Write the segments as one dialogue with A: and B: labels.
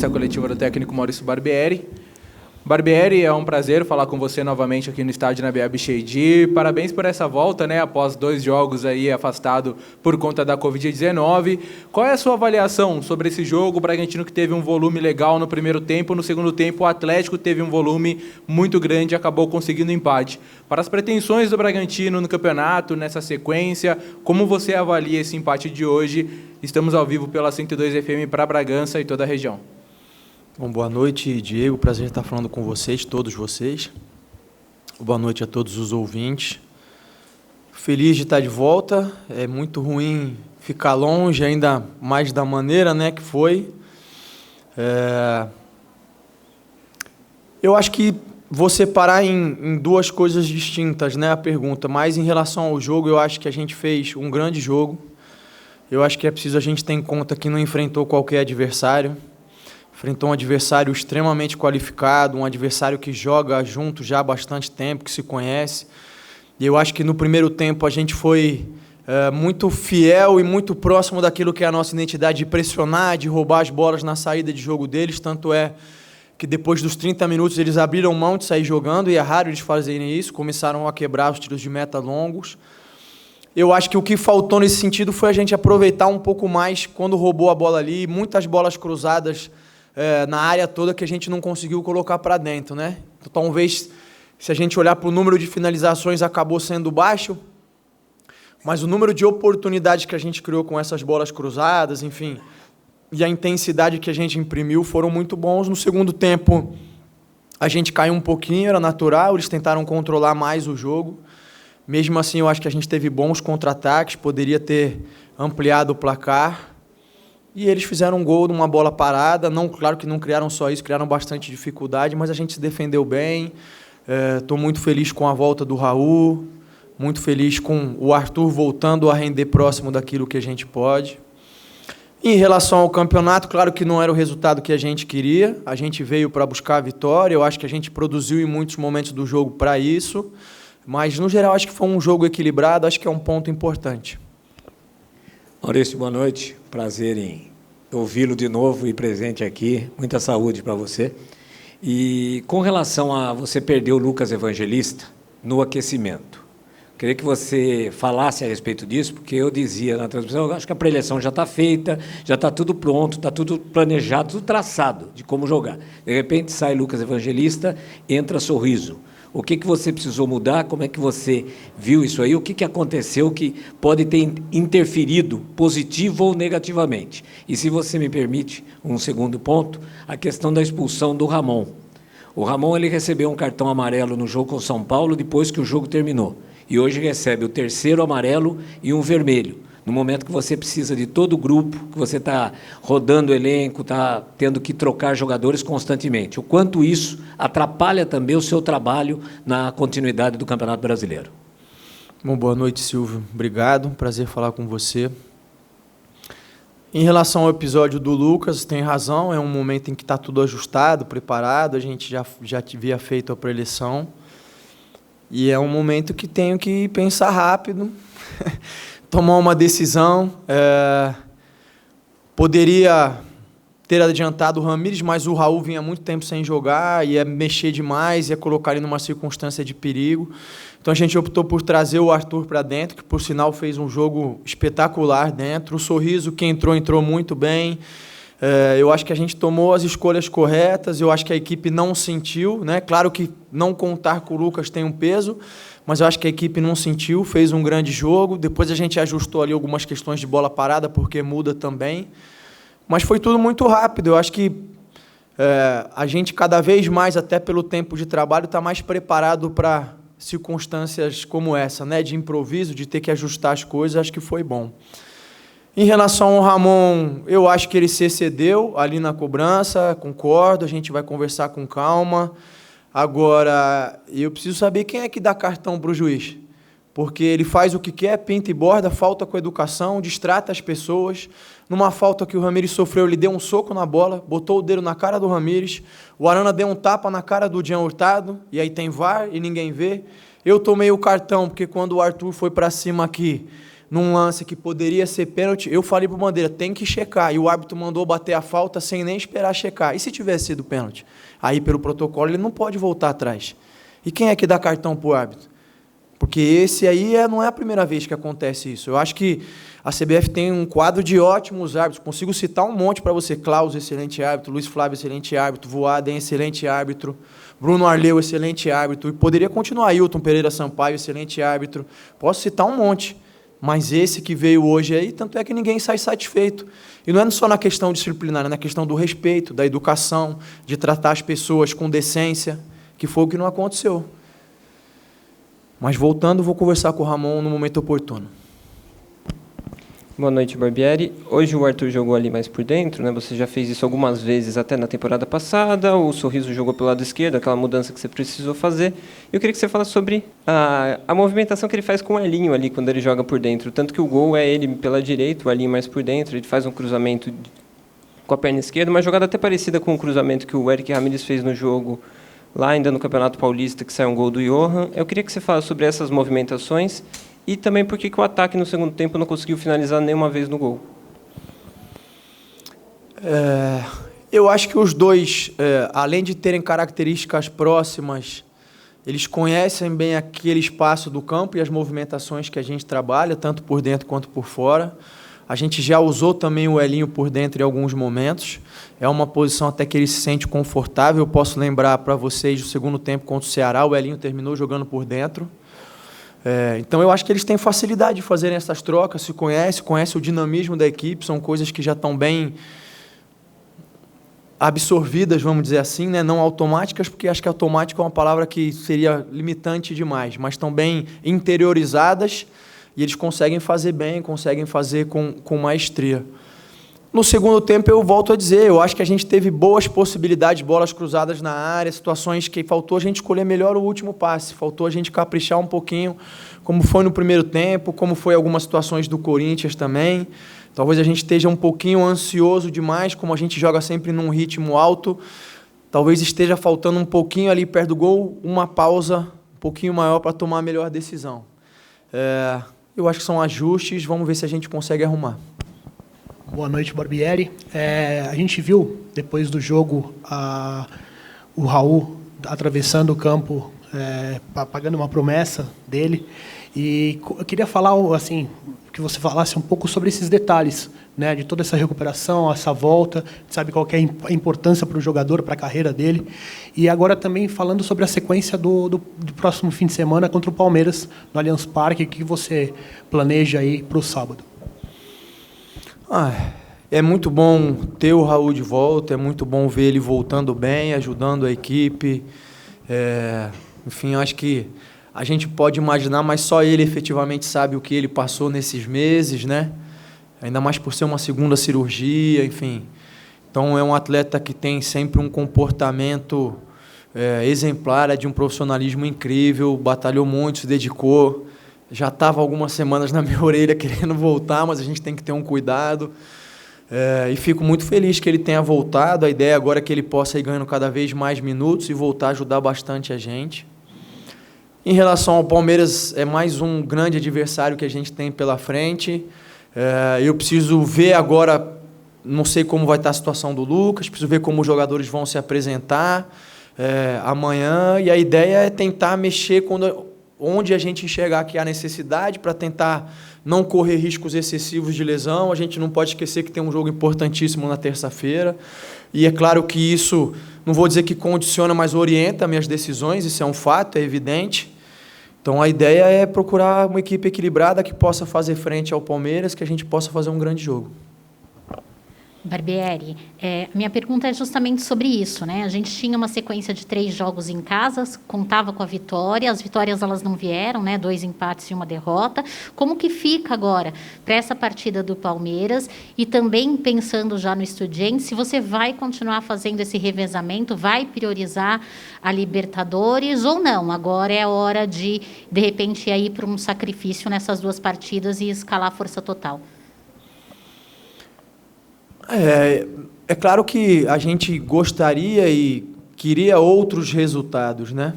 A: entrevista coletiva do técnico Maurício Barbieri. Barbieri, é um prazer falar com você novamente aqui no estádio Nabi Abichedi. Parabéns por essa volta, né? Após 2 jogos aí afastado por conta da Covid-19. Qual é a sua avaliação sobre esse jogo? O Bragantino que teve um volume legal no primeiro tempo, no segundo tempo o Atlético teve um volume muito grande e acabou conseguindo empate. Para as pretensões do Bragantino no campeonato, nessa sequência, como você avalia esse empate de hoje? Estamos ao vivo pela 102 FM para Bragança e toda a região.
B: Bom, boa noite, Diego. Prazer estar falando com vocês, todos vocês. Boa noite a todos os ouvintes. Feliz de estar de volta. É muito ruim ficar longe, ainda mais da maneira, né, que foi. Eu acho que vou separar em 2 coisas distintas, né, a pergunta. Mas em relação ao jogo, eu acho que a gente fez um grande jogo. Eu acho que é preciso a gente ter em conta que não enfrentou qualquer adversário. Enfrentou um adversário extremamente qualificado, um adversário que joga junto já há bastante tempo, que se conhece. E eu acho que no primeiro tempo a gente foi muito fiel e muito próximo daquilo que é a nossa identidade, de pressionar, de roubar as bolas na saída de jogo deles. Tanto é que depois dos 30 minutos eles abriram mão de sair jogando, e é raro eles fazerem isso, começaram a quebrar os tiros de meta longos. Eu acho que o que faltou nesse sentido foi a gente aproveitar um pouco mais quando roubou a bola ali, muitas bolas cruzadas na área toda que a gente não conseguiu colocar para dentro, né? Então, talvez, se a gente olhar para o número de finalizações, acabou sendo baixo, mas o número de oportunidades que a gente criou com essas bolas cruzadas, enfim, e a intensidade que a gente imprimiu foram muito bons. No segundo tempo, a gente caiu um pouquinho, era natural, eles tentaram controlar mais o jogo. Mesmo assim, eu acho que a gente teve bons contra-ataques, poderia ter ampliado o placar. E eles fizeram um gol numa bola parada. Não, claro que não criaram só isso, criaram bastante dificuldade, mas a gente se defendeu bem. Estou muito feliz com a volta do Raul, muito feliz com o Arthur voltando a render próximo daquilo que a gente pode. Em relação ao campeonato, claro que não era o resultado que a gente queria. A gente veio para buscar a vitória. Eu acho que a gente produziu em muitos momentos do jogo para isso. Mas, no geral, acho que foi um jogo equilibrado. Acho que é um ponto importante.
C: Maurício, boa noite. Prazer em ouvi-lo de novo e presente aqui. Muita saúde para você. E com relação a você perder o Lucas Evangelista no aquecimento, queria que você falasse a respeito disso, porque eu dizia na transmissão, eu acho que a pré-eleição já está feita, já está tudo pronto, está tudo planejado, tudo traçado de como jogar. De repente sai Lucas Evangelista, entra Sorriso. O que você precisou mudar? Como é que você viu isso aí? O que aconteceu que pode ter interferido positivo ou negativamente? E, se você me permite, um segundo ponto, a questão da expulsão do Ramon. O Ramon ele recebeu um cartão amarelo no jogo com o São Paulo depois que o jogo terminou. E hoje recebe o 3º amarelo e um vermelho. No momento que você precisa de todo o grupo, que você está rodando o elenco, está tendo que trocar jogadores constantemente. O quanto isso atrapalha também o seu trabalho na continuidade do Campeonato Brasileiro.
B: Bom, boa noite, Silvio. Obrigado, prazer falar com você. Em relação ao episódio do Lucas, tem razão, é um momento em que está tudo ajustado, preparado, a gente já havia feito a pré-eleição, e é um momento que tenho que pensar rápido, tomar uma decisão. Poderia ter adiantado o Ramires, mas o Raul vinha muito tempo sem jogar, ia mexer demais, ia colocar ele numa circunstância de perigo. Então a gente optou por trazer o Arthur para dentro, que por sinal fez um jogo espetacular dentro. O Sorriso, que entrou muito bem. Eu acho que a gente tomou as escolhas corretas, eu acho que a equipe não sentiu, né? Claro que não contar com o Lucas tem um peso, mas eu acho que a equipe não sentiu, fez um grande jogo. Depois a gente ajustou ali algumas questões de bola parada, porque muda também. Mas foi tudo muito rápido. Eu acho que a gente, cada vez mais, até pelo tempo de trabalho, está mais preparado para circunstâncias como essa, né? De improviso, de ter que ajustar as coisas. Acho que foi bom. Em relação ao Ramon, eu acho que ele se excedeu ali na cobrança, concordo, a gente vai conversar com calma. Agora, eu preciso saber quem é que dá cartão para o juiz, porque ele faz o que quer, pinta e borda, falta com educação, distrata as pessoas. Numa falta que o Ramires sofreu, ele deu um soco na bola, botou o dedo na cara do Ramires, o Arana deu um tapa na cara do Jean Hurtado, e aí tem VAR e ninguém vê. Eu tomei o cartão, porque quando o Arthur foi para cima aqui, num lance que poderia ser pênalti, eu falei para o Bandeira, tem que checar. E o árbitro mandou bater a falta sem nem esperar checar. E se tivesse sido pênalti? Aí, pelo protocolo, ele não pode voltar atrás. E quem é que dá cartão para o árbitro? Porque esse aí não é a primeira vez que acontece isso. Eu acho que a CBF tem um quadro de ótimos árbitros. Consigo citar um monte para você. Klaus, excelente árbitro. Luiz Flávio, excelente árbitro. Voaden, excelente árbitro. Bruno Arleu, excelente árbitro. E poderia continuar. Ailton Pereira Sampaio, excelente árbitro. Posso citar um monte. Mas esse que veio hoje aí, tanto é que ninguém sai satisfeito. E não é só na questão disciplinar, é na questão do respeito, da educação, de tratar as pessoas com decência, que foi o que não aconteceu. Mas voltando, vou conversar com o Ramon no momento oportuno.
D: Boa noite, Barbieri. Hoje o Arthur jogou ali mais por dentro, né? Você já fez isso algumas vezes até na temporada passada. O Sorriso jogou pelo lado esquerdo, aquela mudança que você precisou fazer. Eu queria que você falasse sobre a movimentação que ele faz com o Elinho ali quando ele joga por dentro. Tanto que o gol é ele pela direita, o Elinho mais por dentro. Ele faz um cruzamento com a perna esquerda, uma jogada até parecida com o cruzamento que o Eric Ramírez fez no jogo lá ainda no Campeonato Paulista, que saiu um gol do Johan. Eu queria que você falasse sobre essas movimentações e também por que o ataque no segundo tempo não conseguiu finalizar nenhuma vez no gol.
B: Eu acho que os dois, além de terem características próximas, eles conhecem bem aquele espaço do campo e as movimentações que a gente trabalha, tanto por dentro quanto por fora. A gente já usou também o Elinho por dentro em alguns momentos. É uma posição até que ele se sente confortável. Eu posso lembrar para vocês do segundo tempo contra o Ceará, o Elinho terminou jogando por dentro. Então, eu acho que eles têm facilidade de fazerem essas trocas, se conhecem o dinamismo da equipe, são coisas que já estão bem absorvidas, vamos dizer assim, né? Não automáticas, porque acho que automático é uma palavra que seria limitante demais, mas estão bem interiorizadas e eles conseguem fazer bem, conseguem fazer com maestria. No segundo tempo, eu volto a dizer, eu acho que a gente teve boas possibilidades, bolas cruzadas na área, situações que faltou a gente escolher melhor o último passe, faltou a gente caprichar um pouquinho, como foi no primeiro tempo, como foi algumas situações do Corinthians também. Talvez a gente esteja um pouquinho ansioso demais, como a gente joga sempre num ritmo alto, talvez esteja faltando um pouquinho ali perto do gol, uma pausa um pouquinho maior para tomar a melhor decisão. Eu acho que são ajustes, vamos ver se a gente consegue arrumar.
E: Boa noite, Barbieri. A gente viu, depois do jogo, o Raul atravessando o campo, pagando uma promessa dele. E eu queria falar, assim, que você falasse um pouco sobre esses detalhes, né, de toda essa recuperação, essa volta, sabe qual que é a importância para o jogador, para a carreira dele. E agora também falando sobre a sequência do próximo fim de semana contra o Palmeiras, no Allianz Parque, o que você planeja aí para o sábado?
B: É muito bom ter o Raul de volta, é muito bom ver ele voltando bem, ajudando a equipe. Enfim, acho que a gente pode imaginar, mas só ele efetivamente sabe o que ele passou nesses meses, né? Ainda mais por ser uma segunda cirurgia, enfim. Então, é um atleta que tem sempre um comportamento exemplar, é de um profissionalismo incrível, batalhou muito, se dedicou. Já estava algumas semanas na minha orelha querendo voltar, mas a gente tem que ter um cuidado. E fico muito feliz que ele tenha voltado. A ideia agora é que ele possa ir ganhando cada vez mais minutos e voltar a ajudar bastante a gente. Em relação ao Palmeiras, é mais um grande adversário que a gente tem pela frente. Eu preciso ver agora, não sei como vai estar a situação do Lucas, preciso ver como os jogadores vão se apresentar amanhã. E a ideia é tentar mexer onde a gente enxergar que há necessidade para tentar não correr riscos excessivos de lesão. A gente não pode esquecer que tem um jogo importantíssimo na terça-feira. E é claro que isso, não vou dizer que condiciona, mas orienta minhas decisões, isso é um fato, é evidente. Então a ideia é procurar uma equipe equilibrada que possa fazer frente ao Palmeiras, que a gente possa fazer um grande jogo.
F: Barbieri, minha pergunta é justamente sobre isso, né? A gente tinha uma sequência de 3 jogos em casa, contava com a vitória, as vitórias elas não vieram, né? 2 empates e uma derrota. Como que fica agora para essa partida do Palmeiras? E também pensando já no Estudiantes, se você vai continuar fazendo esse revezamento, vai priorizar a Libertadores ou não? Agora é hora de repente, ir para um sacrifício nessas 2 partidas e escalar a força total.
B: É claro que a gente gostaria e queria outros resultados, né?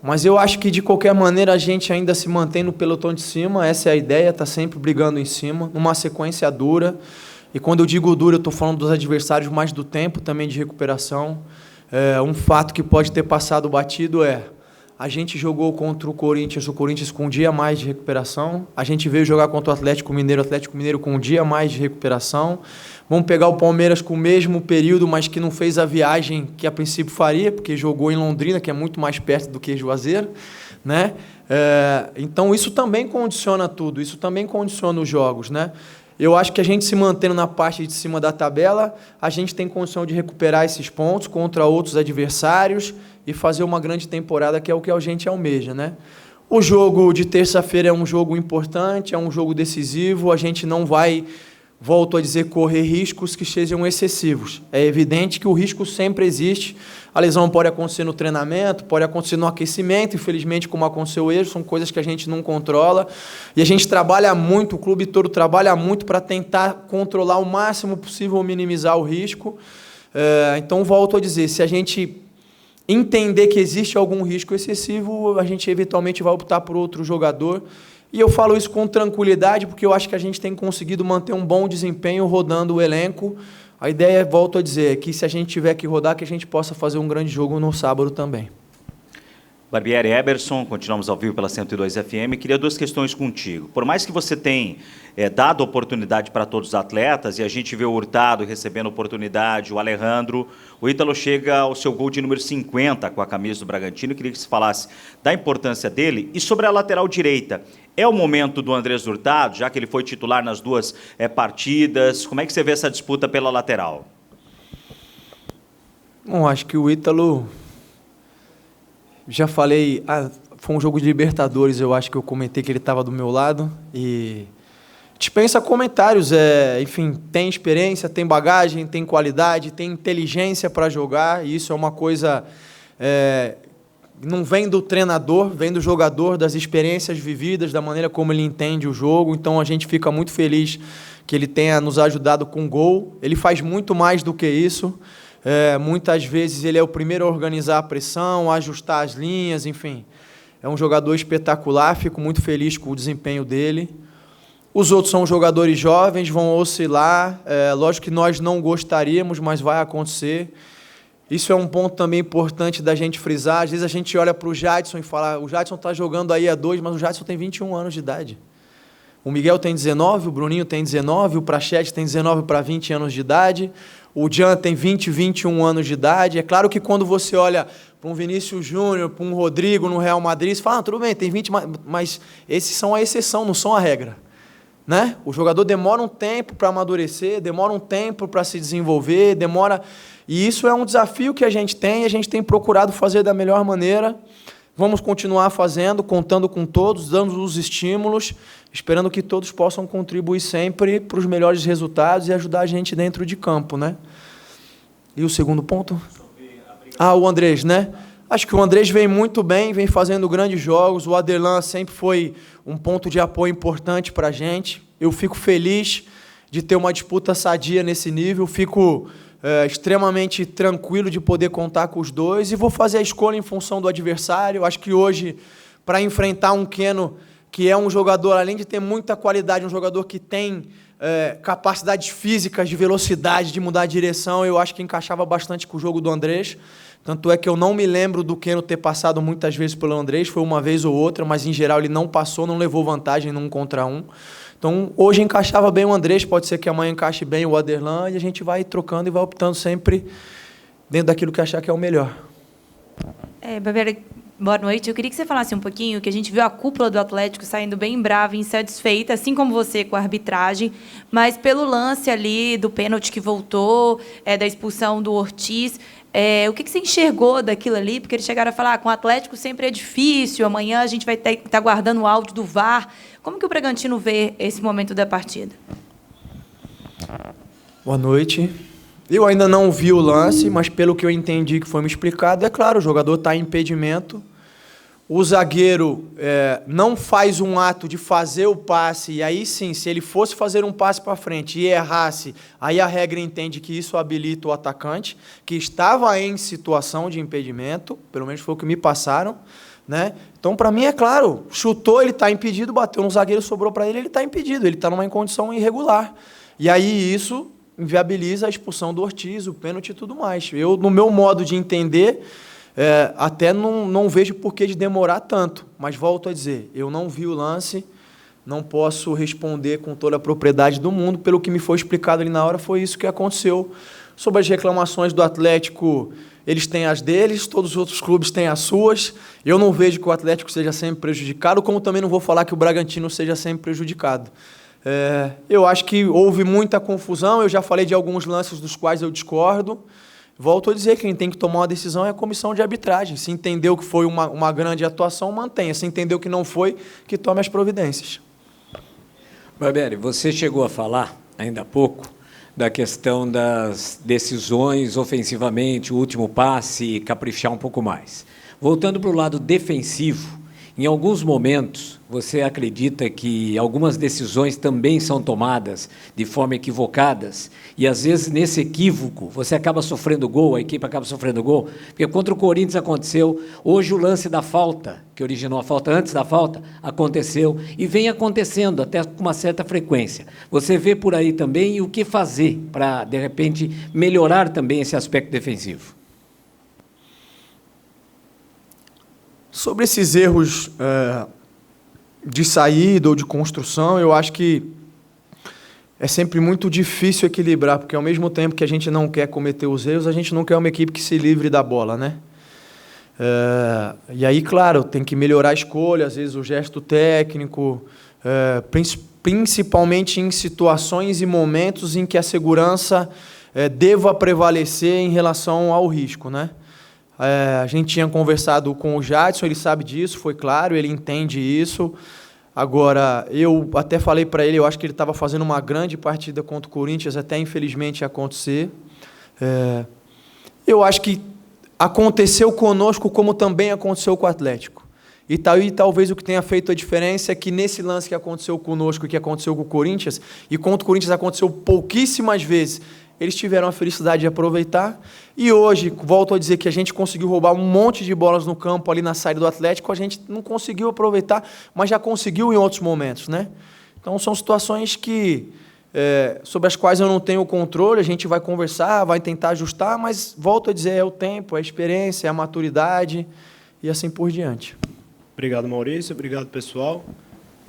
B: Mas eu acho que, de qualquer maneira, a gente ainda se mantém no pelotão de cima, essa é a ideia, está sempre brigando em cima, numa sequência dura. E quando eu digo dura, eu estou falando dos adversários, mais do tempo também de recuperação. Um fato que pode ter passado batido a gente jogou contra o Corinthians com um dia a mais de recuperação. A gente veio jogar contra o Atlético Mineiro com um dia a mais de recuperação. Vamos pegar o Palmeiras com o mesmo período, mas que não fez a viagem que a princípio faria, porque jogou em Londrina, que é muito mais perto do que Juazeiro, né? Então isso também condiciona tudo, isso também condiciona os jogos, né? Eu acho que a gente se mantendo na parte de cima da tabela, a gente tem condição de recuperar esses pontos contra outros adversários e fazer uma grande temporada, que é o que a gente almeja, né? O jogo de terça-feira é um jogo importante, é um jogo decisivo, a gente não vai, volto a dizer, correr riscos que sejam excessivos. É evidente que o risco sempre existe, a lesão pode acontecer no treinamento, pode acontecer no aquecimento, infelizmente, como aconteceu hoje, são coisas que a gente não controla, e a gente trabalha muito, o clube todo trabalha muito para tentar controlar o máximo possível ou minimizar o risco. Então, volto a dizer, se a gente entender que existe algum risco excessivo, a gente eventualmente vai optar por outro jogador. E eu falo isso com tranquilidade, porque eu acho que a gente tem conseguido manter um bom desempenho rodando o elenco. A ideia, volto a dizer, é que se a gente tiver que rodar, que a gente possa fazer um grande jogo no sábado também.
G: Barbieri, Eberson, continuamos ao vivo pela 102 FM. Queria duas questões contigo. Por mais que você tenha dado oportunidade para todos os atletas, e a gente vê o Hurtado recebendo oportunidade, o Alejandro, o Ítalo chega ao seu gol de número 50 com a camisa do Bragantino. Eu queria que você falasse da importância dele. E sobre a lateral direita, é o momento do Andrés Hurtado, já que ele foi titular nas duas partidas? Como é que você vê essa disputa pela lateral?
B: Bom, acho que o Ítalo... Já falei, foi um jogo de Libertadores, eu acho que eu comentei que ele estava do meu lado e dispensa comentários, enfim, tem experiência, tem bagagem, tem qualidade, tem inteligência para jogar, e isso é uma coisa, não vem do treinador, vem do jogador, das experiências vividas, da maneira como ele entende o jogo, então a gente fica muito feliz que ele tenha nos ajudado com gol, ele faz muito mais do que isso. Muitas vezes ele é o primeiro a organizar a pressão, a ajustar as linhas, enfim. É um jogador espetacular, fico muito feliz com o desempenho dele. Os outros são jogadores jovens, vão oscilar. Lógico que nós não gostaríamos, mas vai acontecer. Isso é um ponto também importante da gente frisar. Às vezes a gente olha para o Jadson e fala, o Jadson está jogando aí há 2, mas o Jadson tem 21 anos de idade. O Miguel tem 19, o Bruninho tem 19, o Prachete tem 19 para 20 anos de idade. O Jean tem 20, 21 anos de idade. É claro que quando você olha para um Vinícius Júnior, para um Rodrigo no Real Madrid, você fala, tudo bem, tem 20, mas esses são a exceção, não são a regra. Né? O jogador demora um tempo para amadurecer, demora um tempo para se desenvolver, E isso é um desafio que a gente tem, e a gente tem procurado fazer da melhor maneira. Vamos continuar fazendo, contando com todos, dando os estímulos, esperando que todos possam contribuir sempre para os melhores resultados e ajudar a gente dentro de campo, né? E o segundo ponto? O Andrés, né? Acho que o Andrés vem muito bem, vem fazendo grandes jogos. O Aderlan sempre foi um ponto de apoio importante para a gente. Eu fico feliz de ter uma disputa sadia nesse nível, fico extremamente tranquilo de poder contar com os dois e vou fazer a escolha em função do adversário. Acho que hoje, para enfrentar um Keno, que é um jogador, além de ter muita qualidade, um jogador que tem capacidades físicas, de velocidade, de mudar a direção, eu acho que encaixava bastante com o jogo do Andrés. Tanto é que eu não me lembro do Keno ter passado muitas vezes pelo Andrés, foi uma vez ou outra, mas em geral ele não passou, não levou vantagem num contra um. Então, hoje encaixava bem o Andrés, pode ser que amanhã encaixe bem o Aderlan, e a gente vai trocando e vai optando sempre dentro daquilo que achar que é o melhor.
H: Barbieri, boa noite. Eu queria que você falasse um pouquinho, que a gente viu a cúpula do Atlético saindo bem brava e insatisfeita, assim como você com a arbitragem, mas pelo lance ali do pênalti que voltou, da expulsão do Ortiz, o que você enxergou daquilo ali? Porque eles chegaram a falar, com o Atlético sempre é difícil, amanhã a gente vai estar guardando o áudio do VAR. Como que o Bragantino vê esse momento da partida?
B: Boa noite. Eu ainda não vi o lance, mas pelo que eu entendi que foi me explicado, é claro, o jogador está em impedimento. O zagueiro não faz um ato de fazer o passe, e aí sim, se ele fosse fazer um passe para frente e errasse, aí a regra entende que isso habilita o atacante, que estava em situação de impedimento, pelo menos foi o que me passaram. né? Então, para mim, é claro, chutou, ele está impedido, bateu no zagueiro, sobrou para ele está impedido, ele está numa condição irregular. E aí isso inviabiliza a expulsão do Ortiz, o pênalti e tudo mais. Eu, no meu modo de entender, até não vejo porquê de demorar tanto, mas volto a dizer, eu não vi o lance, não posso responder com toda a propriedade do mundo, pelo que me foi explicado ali na hora, foi isso que aconteceu. Sobre as reclamações do Atlético, eles têm as deles, todos os outros clubes têm as suas. Eu não vejo que o Atlético seja sempre prejudicado, como também não vou falar que o Bragantino seja sempre prejudicado. Eu acho que houve muita confusão, eu já falei de alguns lances dos quais eu discordo. Volto a dizer que quem tem que tomar uma decisão é a comissão de arbitragem. Se entendeu que foi uma grande atuação, mantenha. Se entendeu que não foi, que tome as providências.
C: Barbieri, você chegou a falar, ainda há pouco, da questão das decisões ofensivamente, o último passe, caprichar um pouco mais. Voltando para o lado defensivo, em alguns momentos, você acredita que algumas decisões também são tomadas de forma equivocadas e, às vezes, nesse equívoco, você acaba sofrendo gol, a equipe acaba sofrendo gol? Porque contra o Corinthians aconteceu, hoje o lance da falta, que originou a falta antes da falta, aconteceu e vem acontecendo até com uma certa frequência. Você vê por aí também e o que fazer para, de repente, melhorar também esse aspecto defensivo?
B: Sobre esses erros de saída ou de construção, eu acho que é sempre muito difícil equilibrar, porque ao mesmo tempo que a gente não quer cometer os erros, a gente não quer uma equipe que se livre da bola, né? E aí, claro, tem que melhorar a escolha, às vezes o gesto técnico, principalmente em situações e momentos em que a segurança deva prevalecer em relação ao risco, né? A gente tinha conversado com o Jadson, ele sabe disso, foi claro, ele entende isso. Agora, eu até falei para ele, eu acho que ele estava fazendo uma grande partida contra o Corinthians, até infelizmente acontecer. Eu acho que aconteceu conosco como também aconteceu com o Atlético. E talvez o que tenha feito a diferença é que nesse lance que aconteceu conosco e que aconteceu com o Corinthians, e contra o Corinthians aconteceu pouquíssimas vezes, eles tiveram a felicidade de aproveitar. E hoje, volto a dizer que a gente conseguiu roubar um monte de bolas no campo ali na saída do Atlético, a gente não conseguiu aproveitar, mas já conseguiu em outros momentos, né? Então, são situações sobre as quais eu não tenho controle, a gente vai conversar, vai tentar ajustar, mas, volto a dizer, é o tempo, é a experiência, é a maturidade e assim por diante.
I: Obrigado, Maurício. Obrigado, pessoal.